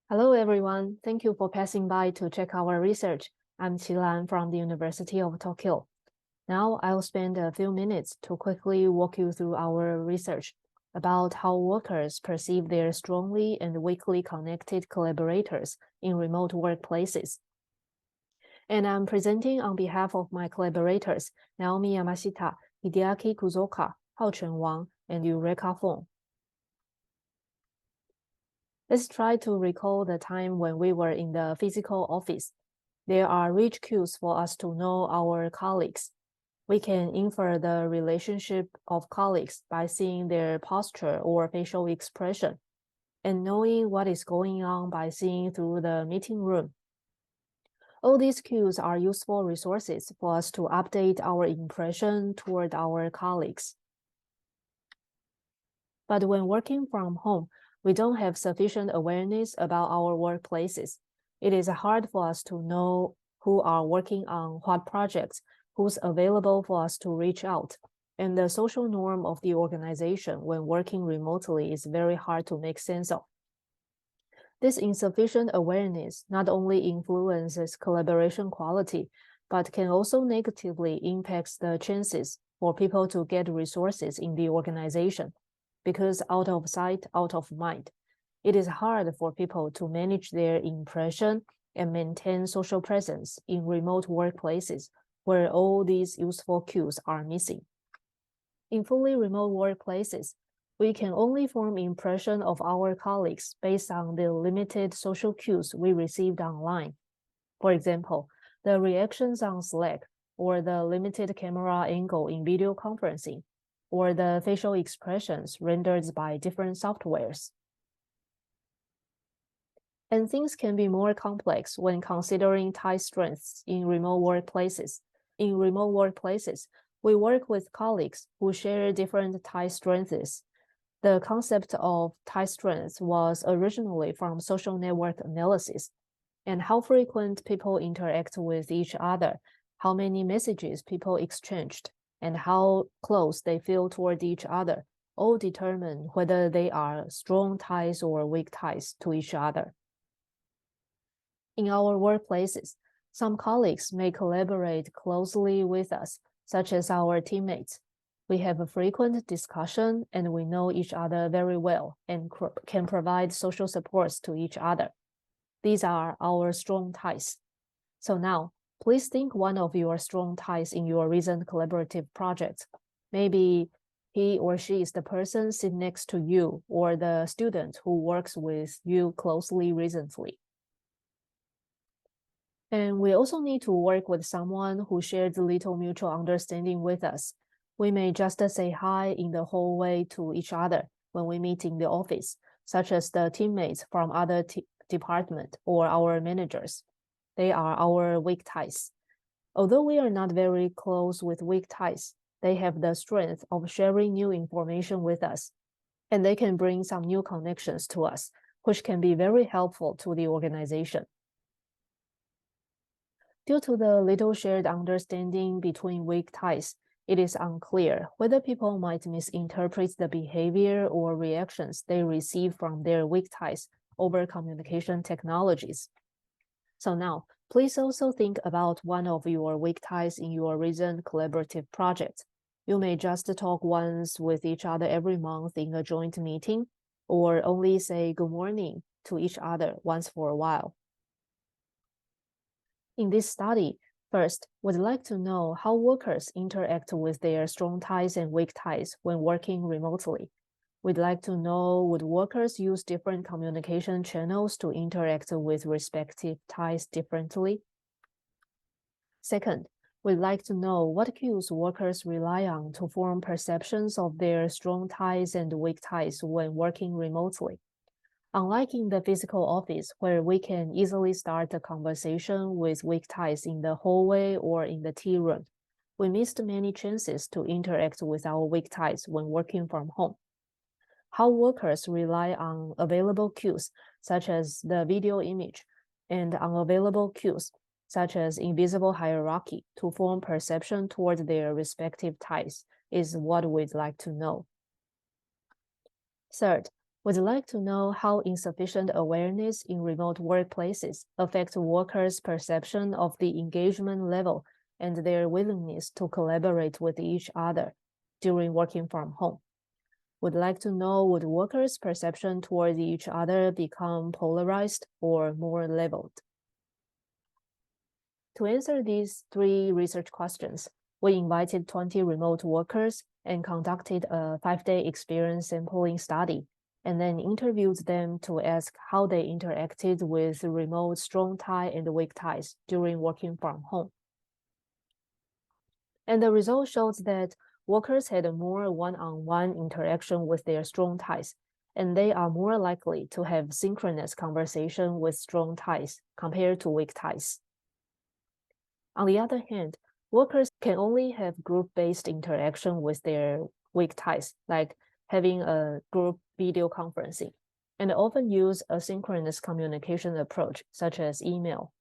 Hello, everyone. Thank you for passing by to check our research. I'm Chi-Lan from the University of Tokyo. Now I'll spend a few minutes to quickly walk you through our research about how workers perceive their strongly and weakly connected collaborators in remote workplaces. And I'm presenting on behalf of my collaborators, Naomi Yamashita, Hideaki Kuzoka, Haochen Wang, and Eureka Fong. Let's try to recall the time when we were in the physical office. There are rich cues for us to know our colleagues. We can infer the relationship of colleagues by seeing their posture or facial expression, and knowing what is going on by seeing through the meeting room. All these cues are useful resources for us to update our impression toward our colleagues. But when working from home, we don't have sufficient awareness about our workplaces. It is hard for us to know who are working on what projects, who's available for us to reach out. And the social norm of the organization when working remotely is very hard to make sense of. This insufficient awareness not only influences collaboration quality, but can also negatively impact the chances for people to get resources in the organization. Because out of sight, out of mind, it is hard for people to manage their impression and maintain social presence in remote workplaces where all these useful cues are missing. In fully remote workplaces, we can only form impression of our colleagues based on the limited social cues we received online. For example, the reactions on Slack, or the limited camera angle in video conferencing, or the facial expressions rendered by different softwares. And things can be more complex when considering tie strengths in remote workplaces. In remote workplaces, we work with colleagues who share different tie strengths. The concept of tie strengths was originally from social network analysis and how frequent people interact with each other, how many messages people exchanged, and how close they feel toward each other, all determine whether they are strong ties or weak ties to each other. In our workplaces, some colleagues may collaborate closely with us, such as our teammates. We have a frequent discussion and we know each other very well and can provide social supports to each other. These are our strong ties. So now, please think one of your strong ties in your recent collaborative project. Maybe he or she is the person sitting next to you or the student who works with you closely recently. And we also need to work with someone who shares little mutual understanding with us. We may just say hi in the hallway to each other when we meet in the office, such as the teammates from other departments or our managers. They are our weak ties. Although we are not very close with weak ties, they have the strength of sharing new information with us, and they can bring some new connections to us, which can be very helpful to the organization. Due to the little shared understanding between weak ties, it is unclear whether people might misinterpret the behavior or reactions they receive from their weak ties over communication technologies. So now, please also think about one of your weak ties in your recent collaborative project. You may just talk once with each other every month in a joint meeting, or only say good morning to each other once for a while. In this study, first, we'd like to know how workers interact with their strong ties and weak ties when working remotely. We'd like to know, would workers use different communication channels to interact with respective ties differently? Second, we'd like to know what cues workers rely on to form perceptions of their strong ties and weak ties when working remotely. Unlike in the physical office, where we can easily start a conversation with weak ties in the hallway or in the tea room, we missed many chances to interact with our weak ties when working from home. How workers rely on available cues, such as the video image, and unavailable cues, such as invisible hierarchy, to form perception toward their respective ties, is what we'd like to know. Third, Would like to know how insufficient awareness in remote workplaces affects workers' perception of the engagement level and their willingness to collaborate with each other during working from home. Would like to know, would workers' perception towards each other become polarized or more leveled? To answer these three research questions, we invited 20 remote workers and conducted a 5-day experience sampling study, and then interviewed them to ask how they interacted with remote strong tie and weak ties during working from home. And the result shows that workers had a more one-on-one interaction with their strong ties, and they are more likely to have synchronous conversation with strong ties compared to weak ties. On the other hand, workers can only have group-based interaction with their weak ties, like having a group video conferencing, and often use asynchronous communication approach, such as email.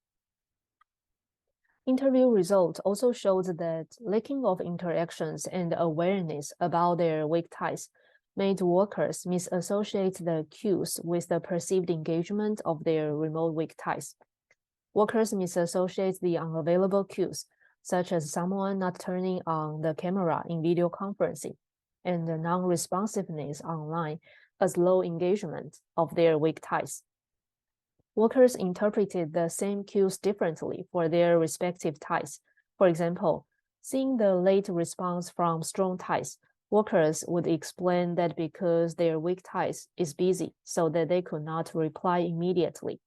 Interview results also showed that lacking of interactions and awareness about their weak ties made workers misassociate the cues with the perceived engagement of their remote weak ties. Workers misassociate the unavailable cues, such as someone not turning on the camera in video conferencing and the non-responsiveness online, as low engagement of their weak ties. Workers interpreted the same cues differently for their respective ties. For example, seeing the late response from strong ties, workers would explain that because their weak ties is busy, so that they could not reply immediately.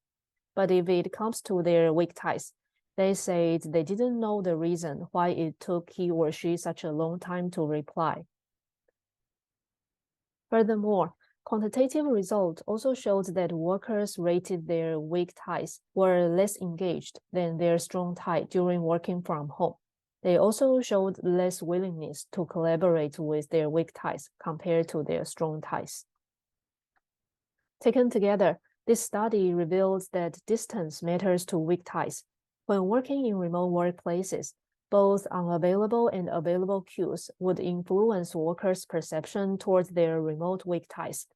But if it comes to their weak ties, they said they didn't know the reason why it took he or she such a long time to reply. Furthermore, quantitative results also showed that workers rated their weak ties were less engaged than their strong tie during working from home. They also showed less willingness to collaborate with their weak ties compared to their strong ties. Taken together, this study reveals that distance matters to weak ties. When working in remote workplaces, both unavailable and available cues would influence workers' perception towards their remote weak ties.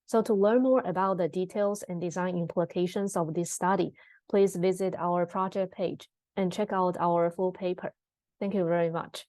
So to learn more about the details and design implications of this study, please visit our project page and check out our full paper. Thank you very much.